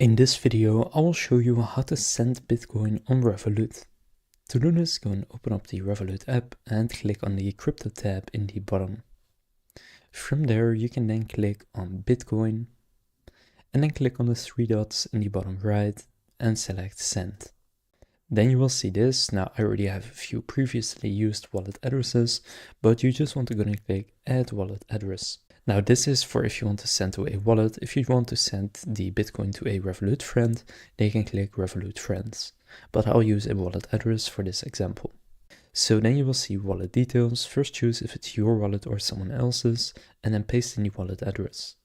In this video, I will show you how to send Bitcoin on Revolut. To do this, go and open up the Revolut app and click on the crypto tab in the bottom. From there, you can then click on Bitcoin and then click on the three dots in the bottom right and select send. Then you will see this. Now, I already have a few previously used wallet addresses, but you just want to go and click add wallet address. Now, this is for if you want to send to a wallet. If you want to send the Bitcoin to a Revolut friend, they can click Revolut friends. But I'll use a wallet address for this example. So then you will see wallet details. First choose if it's your wallet or someone else's, and then paste in the wallet address.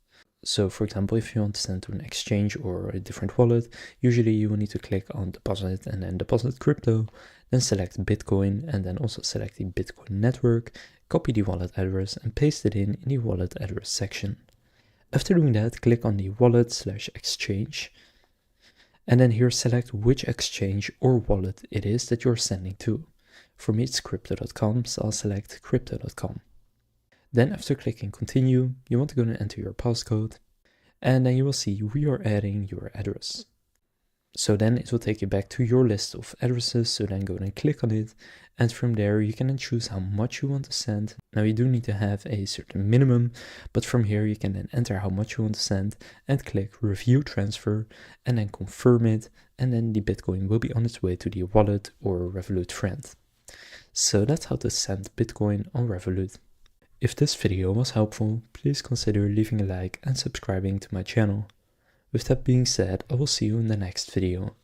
So for example, if you want to send to an exchange or a different wallet, usually you will need to click on deposit and then deposit crypto, then select Bitcoin and then also select the Bitcoin network, copy the wallet address and paste it in the wallet address section. After doing that, click on the wallet/exchange and then here select which exchange or wallet it is that you're sending to. For me it's crypto.com, so I'll select crypto.com. Then after clicking continue, you want to go and enter your passcode and then you will see we are adding your address. So then it will take you back to your list of addresses, so then go and click on it and from there you can then choose how much you want to send. Now you do need to have a certain minimum, but from here you can then enter how much you want to send and click review transfer and then confirm it, and then the Bitcoin will be on its way to the wallet or Revolut friend. So that's how to send Bitcoin on Revolut. If this video was helpful, please consider leaving a like and subscribing to my channel. With that being said, I will see you in the next video.